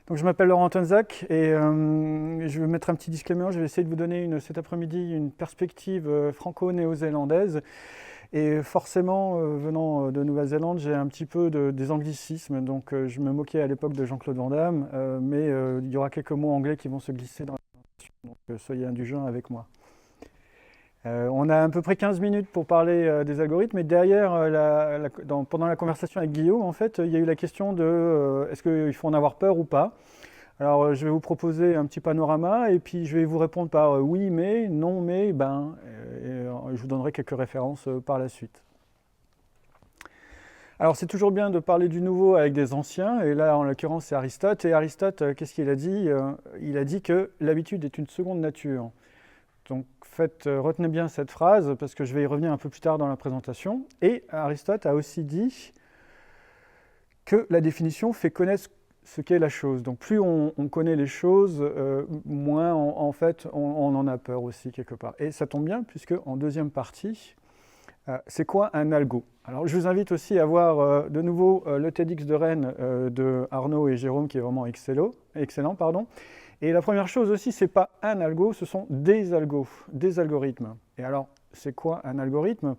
Donc, je m'appelle Laurent Tonzak et je vais mettre un petit disclaimer. Je vais essayer de vous donner cet après-midi une perspective franco-néo-zélandaise. Et forcément, venant de Nouvelle-Zélande, j'ai un petit peu des anglicismes. Donc, je me moquais à l'époque de Jean-Claude Van Damme, mais il y aura quelques mots anglais qui vont se glisser dans la conversation. Donc, soyez indulgents avec moi. On a à peu près 15 minutes pour parler des algorithmes, et derrière, pendant la conversation avec Guillaume, en fait, il y a eu la question de est-ce qu'il faut en avoir peur ou pas. Alors, je vais vous proposer un petit panorama, et puis je vais vous répondre par oui, mais, non, mais, ben, et je vous donnerai quelques références par la suite. Alors, c'est toujours bien de parler du nouveau avec des anciens, et là, en l'occurrence, c'est Aristote. Et Aristote, qu'est-ce qu'il a dit? Il a dit que l'habitude est une seconde nature. Donc, retenez bien cette phrase, parce que je vais y revenir un peu plus tard dans la présentation. Et Aristote a aussi dit que la définition fait connaître ce qu'est la chose. Donc, plus on connaît les choses, moins, en fait, on en a peur aussi, quelque part. Et ça tombe bien, puisque en deuxième partie, c'est quoi un algo? Alors, je vous invite aussi à voir de nouveau le TEDx de Rennes de Arnaud et Jérôme, qui est vraiment excellent, pardon. Et la première chose aussi, ce n'est pas un algo, ce sont des algos, des algorithmes. Et alors, c'est quoi un algorithme?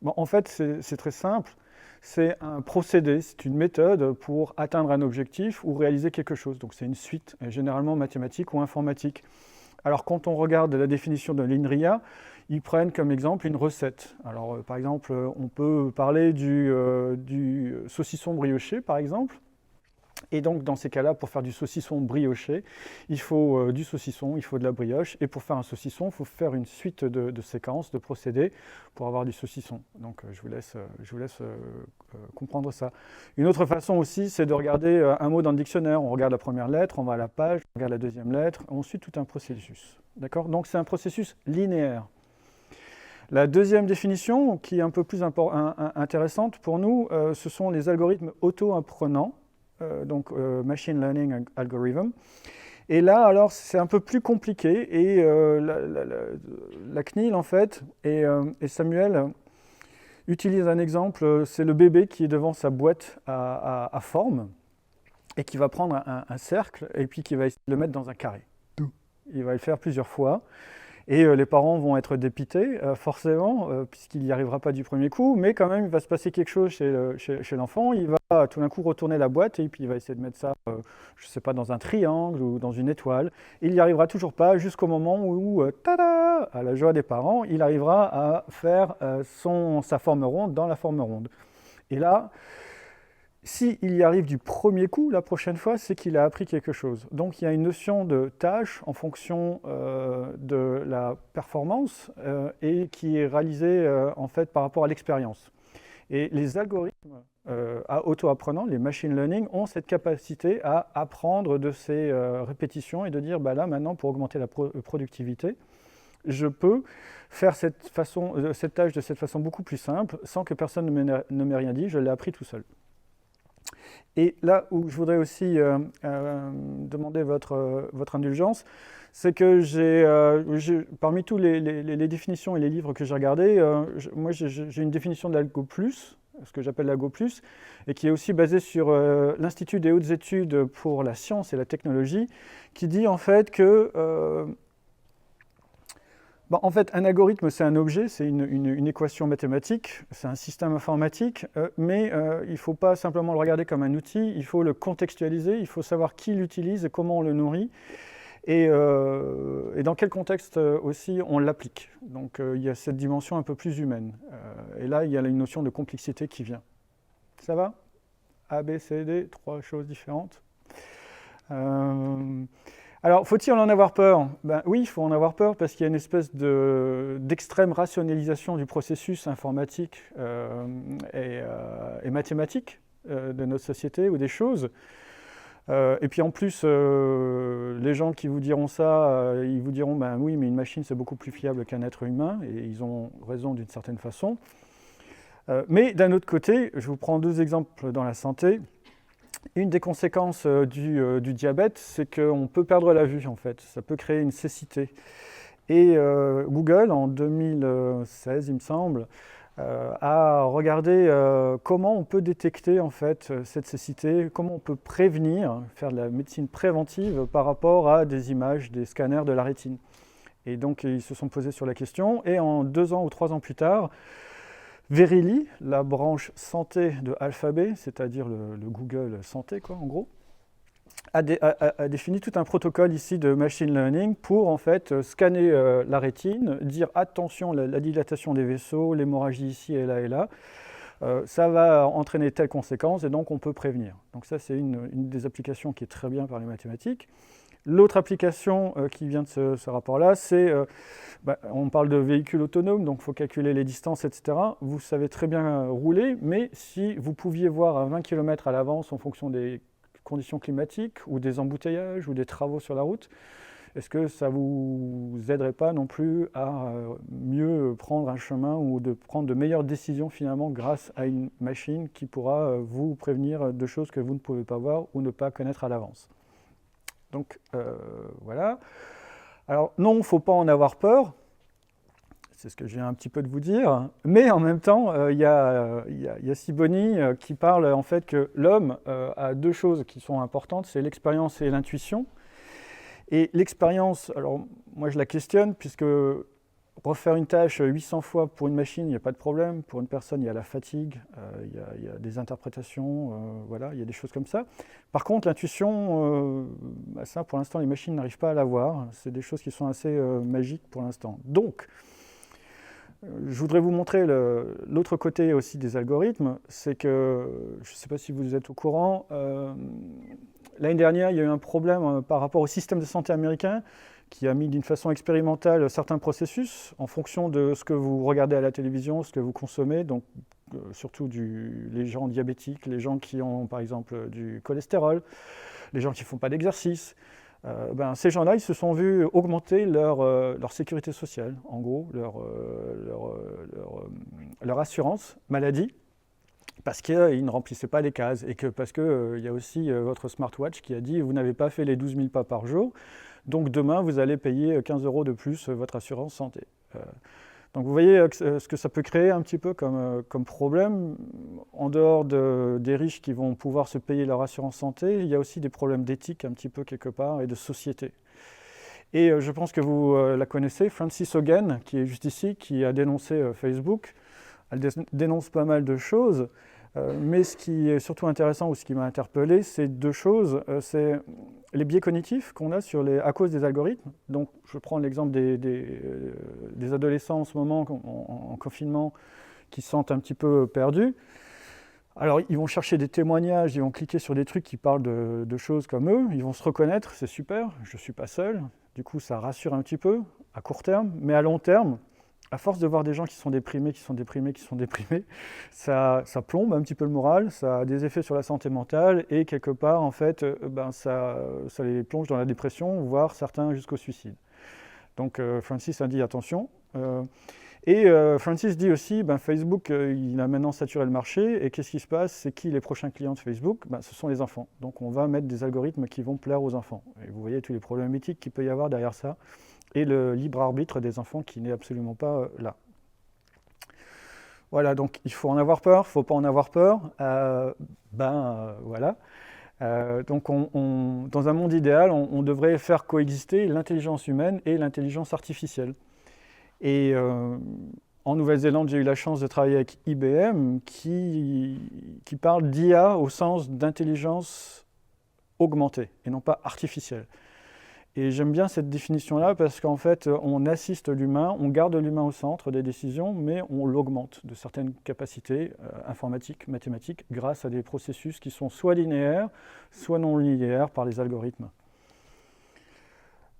Bon, en fait, c'est très simple. C'est un procédé, c'est une méthode pour atteindre un objectif ou réaliser quelque chose. Donc, c'est une suite, généralement mathématique ou informatique. Alors, quand on regarde la définition de l'INRIA, ils prennent comme exemple une recette. Alors, par exemple, on peut parler du saucisson brioché, par exemple. Et donc, dans ces cas-là, pour faire du saucisson brioché, il faut du saucisson, il faut de la brioche. Et pour faire un saucisson, il faut faire une suite de séquences, de procédés pour avoir du saucisson. Donc, je vous laisse comprendre ça. Une autre façon aussi, c'est de regarder un mot dans le dictionnaire. On regarde la première lettre, on va à la page, on regarde la deuxième lettre, on suit tout un processus. D'accord? Donc, c'est un processus linéaire. La deuxième définition, qui est un peu plus intéressante pour nous, ce sont les algorithmes auto-apprenants. Donc Machine Learning Algorithm. Et là, alors, c'est un peu plus compliqué, et la CNIL, en fait, et Samuel utilisent un exemple, c'est le bébé qui est devant sa boîte à forme, et qui va prendre un cercle, et puis qui va essayer de le mettre dans un carré. Il va le faire plusieurs fois. Et les parents vont être dépités, forcément, puisqu'il n'y arrivera pas du premier coup, mais quand même, il va se passer quelque chose chez l'enfant. Il va tout d'un coup retourner la boîte, et puis il va essayer de mettre ça, je ne sais pas, dans un triangle ou dans une étoile. Il n'y arrivera toujours pas jusqu'au moment où, tada, à la joie des parents, il arrivera à faire sa forme ronde dans la forme ronde. Et là, s'il y arrive du premier coup, la prochaine fois, c'est qu'il a appris quelque chose. Donc il y a une notion de tâche en fonction de la performance et qui est réalisée en fait par rapport à l'expérience. Et les algorithmes auto-apprenants, les machine learning, ont cette capacité à apprendre de ces répétitions et de dire, bah là maintenant, pour augmenter la productivité, je peux faire cette tâche de cette façon beaucoup plus simple, sans que personne ne m'ait rien dit, je l'ai appris tout seul. Et là où je voudrais aussi demander votre indulgence, c'est que parmi tous les définitions et les livres que j'ai regardés, moi j'ai une définition de l'algo plus, ce que j'appelle l'algo plus, et qui est aussi basée sur l'Institut des hautes études pour la science et la technologie, qui dit en fait que en fait, un algorithme, c'est un objet, c'est une équation mathématique, c'est un système informatique, mais il ne faut pas simplement le regarder comme un outil, il faut le contextualiser, il faut savoir qui l'utilise et comment on le nourrit, et dans quel contexte aussi on l'applique. Donc il y a cette dimension un peu plus humaine. Et là, il y a une notion de complexité qui vient. Ça va? A, B, C, D, trois choses différentes. Alors, faut-il en avoir peur? Ben oui, il faut en avoir peur parce qu'il y a une espèce d'extrême rationalisation du processus informatique et mathématique de notre société ou des choses. Et puis en plus, les gens qui vous diront ça, ils vous diront, ben oui, mais une machine c'est beaucoup plus fiable qu'un être humain, et ils ont raison d'une certaine façon. Mais d'un autre côté, je vous prends deux exemples dans la santé. Une des conséquences du diabète, c'est qu'on peut perdre la vue, en fait. Ça peut créer une cécité. Et Google, en 2016, il me semble, à regarder comment on peut détecter en fait cette cécité, comment on peut prévenir, faire de la médecine préventive par rapport à des images, des scanners de la rétine. Et donc ils se sont posés sur la question, et en 2 ans ou 3 ans plus tard, Verily, la branche santé de Alphabet, c'est-à-dire le Google Santé quoi, en gros, a défini tout un protocole ici de machine learning pour en fait scanner la rétine, dire attention la dilatation des vaisseaux, l'hémorragie ici et là, ça va entraîner telle conséquence et donc on peut prévenir. Donc ça c'est une des applications qui est très bien par les mathématiques. L'autre application qui vient de ce rapport-là, c'est, on parle de véhicules autonomes, donc il faut calculer les distances, etc. Vous savez très bien rouler, mais si vous pouviez voir à 20 km à l'avance en fonction des conditions climatiques ou des embouteillages ou des travaux sur la route, est-ce que ça ne vous aiderait pas non plus à mieux prendre un chemin ou de prendre de meilleures décisions finalement grâce à une machine qui pourra vous prévenir de choses que vous ne pouvez pas voir ou ne pas connaître à l'avance? Donc voilà. Alors non, il ne faut pas en avoir peur, c'est ce que je viens un petit peu de vous dire, mais en même temps, il y a Sibony qui parle en fait que l'homme a 2 choses qui sont importantes, c'est l'expérience et l'intuition. Et l'expérience, alors moi je la questionne, puisque refaire une tâche 800 fois pour une machine, il n'y a pas de problème. Pour une personne, il y a la fatigue, il y a des interprétations, voilà, il y a des choses comme ça. Par contre, l'intuition, ça pour l'instant, les machines n'arrivent pas à l'avoir. C'est des choses qui sont assez magiques pour l'instant. Donc, je voudrais vous montrer l'autre côté aussi des algorithmes. C'est que, je ne sais pas si vous êtes au courant, l'année dernière, il y a eu un problème par rapport au système de santé américain qui a mis d'une façon expérimentale certains processus en fonction de ce que vous regardez à la télévision, ce que vous consommez, donc surtout les gens diabétiques, les gens qui ont par exemple du cholestérol, les gens qui ne font pas d'exercice. Ces gens-là, ils se sont vus augmenter leur sécurité sociale, en gros, leur assurance maladie, parce qu'ils ne remplissaient pas les cases, et parce qu'il y a aussi votre smartwatch qui a dit « vous n'avez pas fait les 12 000 pas par jour ». Donc demain, vous allez payer 15 € de plus votre assurance santé. Donc vous voyez ce que ça peut créer un petit peu comme problème. En dehors des riches qui vont pouvoir se payer leur assurance santé, il y a aussi des problèmes d'éthique un petit peu quelque part et de société. Et je pense que vous la connaissez, Frances Haugen, qui est juste ici, qui a dénoncé Facebook. Elle dénonce pas mal de choses. Mais ce qui est surtout intéressant ou ce qui m'a interpellé, c'est 2 choses. C'est les biais cognitifs qu'on a à cause des algorithmes. Donc, je prends l'exemple des adolescents en ce moment, en confinement, qui se sentent un petit peu perdus. Alors, ils vont chercher des témoignages, ils vont cliquer sur des trucs qui parlent de choses comme eux, ils vont se reconnaître, c'est super, je ne suis pas seul. Du coup, ça rassure un petit peu, à court terme, mais à long terme, à force de voir des gens qui sont déprimés, ça plombe un petit peu le moral, ça a des effets sur la santé mentale et quelque part, en fait, ça les plonge dans la dépression, voire certains jusqu'au suicide. Donc Frances a dit attention. Frances dit aussi, Facebook, il a maintenant saturé le marché et qu'est-ce qui se passe? C'est qui les prochains clients de Facebook? Ce sont les enfants. Donc on va mettre des algorithmes qui vont plaire aux enfants. Et vous voyez tous les problèmes éthiques qu'il peut y avoir derrière ça. Et le libre arbitre des enfants qui n'est absolument pas là. Voilà, donc il faut en avoir peur, il ne faut pas en avoir peur. Voilà. Donc dans un monde idéal, on devrait faire coexister l'intelligence humaine et l'intelligence artificielle. Et en Nouvelle-Zélande, j'ai eu la chance de travailler avec IBM qui parle d'IA au sens d'intelligence augmentée et non pas artificielle. Et j'aime bien cette définition-là parce qu'en fait, on assiste l'humain, on garde l'humain au centre des décisions, mais on l'augmente de certaines capacités informatiques, mathématiques, grâce à des processus qui sont soit linéaires, soit non linéaires par les algorithmes.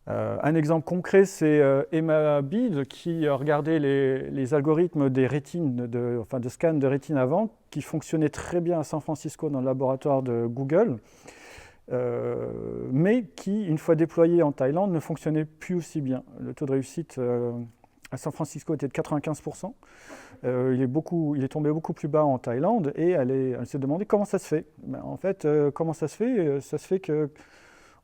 Un exemple concret, c'est Emma Bede qui regardait les algorithmes des rétines, de scan de rétine avant, qui fonctionnaient très bien à San Francisco dans le laboratoire de Google. Mais qui, une fois déployé en Thaïlande, ne fonctionnait plus aussi bien. Le taux de réussite à San Francisco était de 95%. Il est tombé beaucoup plus bas en Thaïlande et elle s'est demandé comment ça se fait. En fait, comment ça se fait? Ça se fait que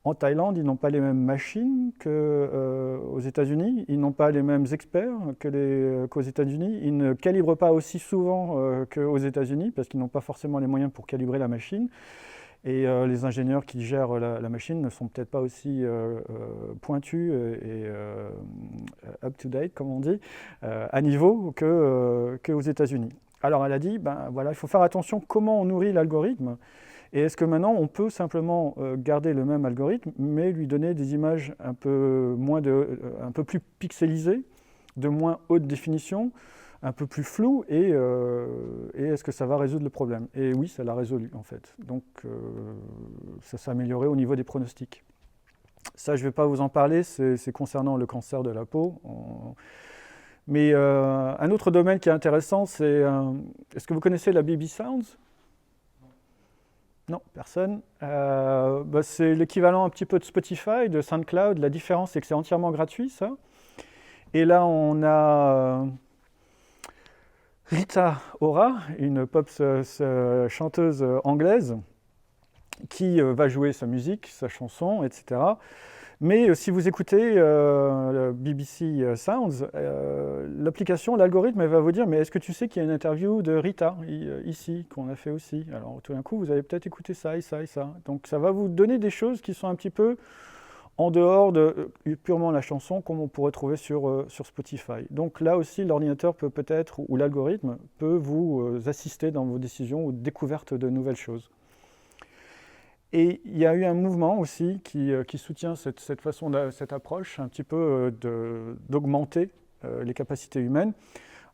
En Thaïlande, ils n'ont pas les mêmes machines qu'aux États-Unis, ils n'ont pas les mêmes experts qu'aux États-Unis, ils ne calibrent pas aussi souvent qu'aux États-Unis parce qu'ils n'ont pas forcément les moyens pour calibrer la machine. Et les ingénieurs qui gèrent la machine ne sont peut-être pas aussi pointus et up-to-date, comme on dit, à niveau qu'aux États-Unis. Alors elle a dit, ben, voilà, il faut faire attention comment on nourrit l'algorithme. Et est-ce que maintenant on peut simplement garder le même algorithme, mais lui donner des images un peu plus pixelisées, de moins haute définition, un peu plus floues, et est-ce que ça va résoudre le problème? Et oui, ça l'a résolu en fait. Donc ça s'est amélioré au niveau des pronostics. Ça, je ne vais pas vous en parler, c'est concernant le cancer de la peau. Mais un autre domaine qui est intéressant, c'est... est-ce que vous connaissez la BB Sounds? Non, personne. C'est l'équivalent un petit peu de Spotify, de SoundCloud. La différence, c'est que c'est entièrement gratuit, ça. Et là, on a Rita Ora, une pop chanteuse anglaise, qui va jouer sa musique, sa chanson, etc. Mais si vous écoutez BBC Sounds, l'application, l'algorithme, elle va vous dire, mais est-ce que tu sais qu'il y a une interview de Rita ici, qu'on a fait aussi? Alors tout d'un coup, vous allez peut-être écouter ça et ça et ça. Donc ça va vous donner des choses qui sont un petit peu en dehors de purement la chanson, comme on pourrait trouver sur Spotify. Donc là aussi, l'ordinateur peut peut-être, ou l'algorithme, peut vous assister dans vos décisions ou découvertes de nouvelles choses. Et il y a eu un mouvement aussi qui soutient cette façon, cette approche un petit peu d'augmenter les capacités humaines.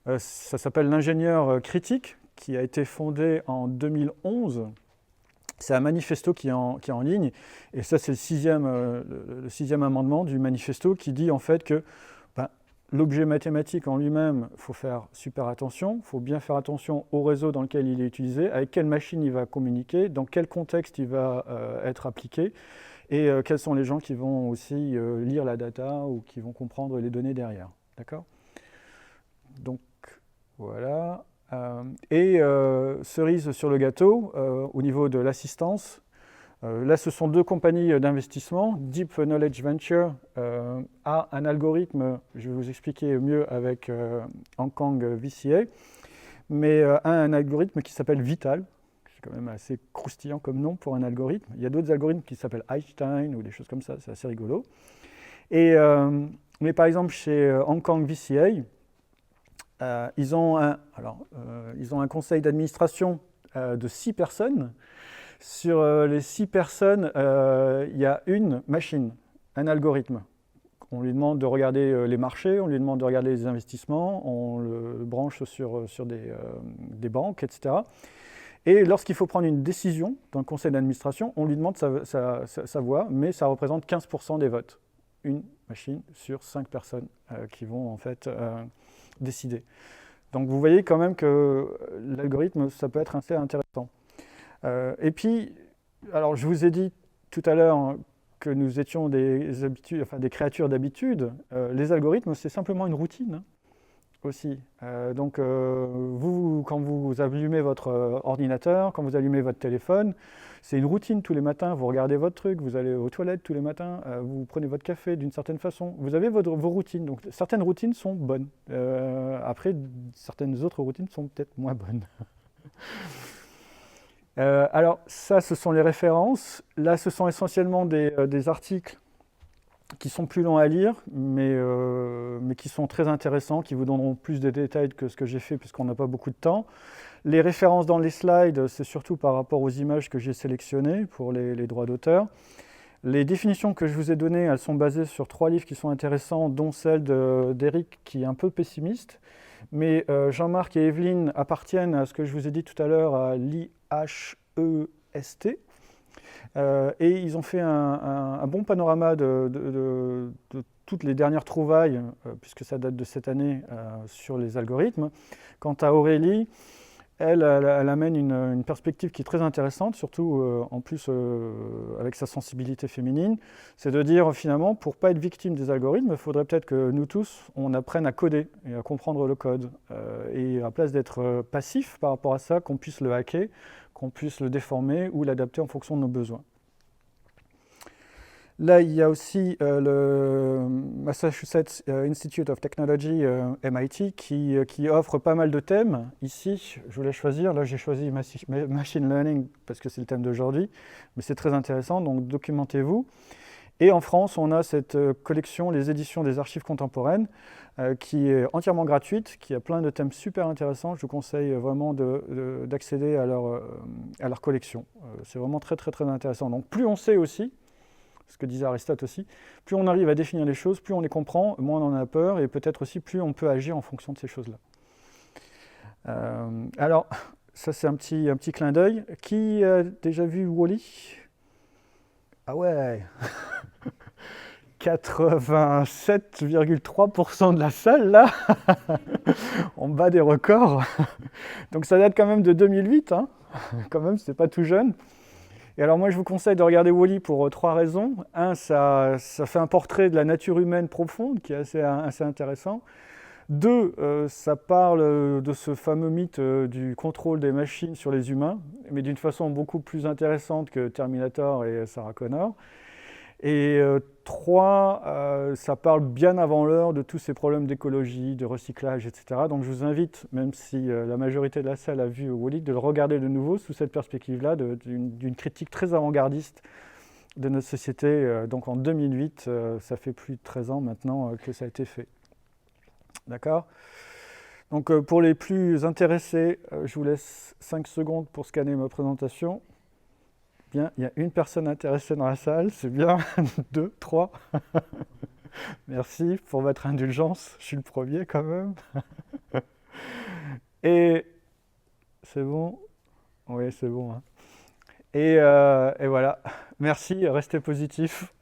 Ça s'appelle l'ingénieur critique, qui a été fondé en 2011. C'est un manifesto qui est en ligne, et ça c'est le sixième amendement du manifesto qui dit en fait que l'objet mathématique en lui-même, il faut faire super attention, il faut bien faire attention au réseau dans lequel il est utilisé, avec quelle machine il va communiquer, dans quel contexte il va être appliqué, et quels sont les gens qui vont aussi lire la data ou qui vont comprendre les données derrière. D'accord? Donc voilà. Cerise sur le gâteau, au niveau de l'assistance, là, ce sont deux compagnies d'investissement. Deep Knowledge Venture a un algorithme, je vais vous expliquer mieux avec Hong Kong VCA, mais a un algorithme qui s'appelle Vital. C'est quand même assez croustillant comme nom pour un algorithme. Il y a d'autres algorithmes qui s'appellent Einstein ou des choses comme ça, c'est assez rigolo. Mais par exemple, chez Hong Kong VCA, ils ont un conseil d'administration de 6 personnes. Sur les 6 personnes, il y a une machine, un algorithme. On lui demande de regarder les marchés, on lui demande de regarder les investissements, on le branche sur des banques, etc. Et lorsqu'il faut prendre une décision dans le conseil d'administration, on lui demande sa voix, mais ça représente 15% des votes. Une machine sur 5 personnes qui vont en fait décider. Donc vous voyez quand même que l'algorithme, ça peut être assez intéressant. Et puis, alors je vous ai dit tout à l'heure que nous étions des créatures d'habitude. Les algorithmes, c'est simplement une routine aussi. Donc quand vous allumez votre ordinateur, quand vous allumez votre téléphone, c'est une routine tous les matins. Vous regardez votre truc, vous allez aux toilettes tous les matins, vous prenez votre café d'une certaine façon. Vous avez vos routines. Donc certaines routines sont bonnes. Après, certaines autres routines sont peut-être moins bonnes. Alors ça, ce sont les références. Là, ce sont essentiellement des articles qui sont plus longs à lire, mais qui sont très intéressants, qui vous donneront plus de détails que ce que j'ai fait, puisqu'on n'a pas beaucoup de temps. Les références dans les slides, c'est surtout par rapport aux images que j'ai sélectionnées pour les droits d'auteur. Les définitions que je vous ai données, elles sont basées sur 3 livres qui sont intéressants, dont celle d'Eric, qui est un peu pessimiste. Mais Jean-Marc et Evelyne appartiennent à ce que je vous ai dit tout à l'heure, à l'IHEST. Et ils ont fait un bon panorama de toutes les dernières trouvailles, puisque ça date de cette année, sur les algorithmes. Quant à Aurélie, elle amène une perspective qui est très intéressante, surtout en plus avec sa sensibilité féminine. C'est de dire finalement, pour ne pas être victime des algorithmes, il faudrait peut-être que nous tous, on apprenne à coder et à comprendre le code. Et à place d'être passif par rapport à ça, qu'on puisse le hacker, qu'on puisse le déformer ou l'adapter en fonction de nos besoins. Là, il y a aussi le Massachusetts Institute of Technology, MIT, qui offre pas mal de thèmes. Ici, je voulais choisir, là j'ai choisi Machine Learning parce que c'est le thème d'aujourd'hui, mais c'est très intéressant, donc documentez-vous. Et en France, on a cette collection, les éditions des archives contemporaines, qui est entièrement gratuite, qui a plein de thèmes super intéressants. Je vous conseille vraiment d'accéder à leur collection. C'est vraiment très très très intéressant. Donc plus on sait aussi, ce que disait Aristote aussi, plus on arrive à définir les choses, plus on les comprend, moins on en a peur, et peut-être aussi plus on peut agir en fonction de ces choses-là. Alors, ça c'est un petit clin d'œil. Qui a déjà vu Wall-E? Ah ouais, 87,3% de la salle là, on bat des records. Donc ça date quand même de 2008, hein. Quand même, c'est pas tout jeune. Et alors moi je vous conseille de regarder Wall-E pour trois raisons. Un, ça fait un portrait de la nature humaine profonde qui est assez intéressant. Deux, ça parle de ce fameux mythe du contrôle des machines sur les humains, mais d'une façon beaucoup plus intéressante que Terminator et Sarah Connor. Et trois, ça parle bien avant l'heure de tous ces problèmes d'écologie, de recyclage, etc. Donc je vous invite, même si la majorité de la salle a vu Wall-E, de le regarder de nouveau sous cette perspective-là, d'une critique très avant-gardiste de notre société. Donc en 2008, ça fait plus de 13 ans maintenant que ça a été fait. D'accord? Donc pour les plus intéressés, je vous laisse 5 secondes pour scanner ma présentation. Bien, il y a une personne intéressée dans la salle, c'est bien. 2, 3. Merci pour votre indulgence, je suis le premier quand même. Et c'est bon? Oui, c'est bon, hein. Et voilà, merci, restez positifs.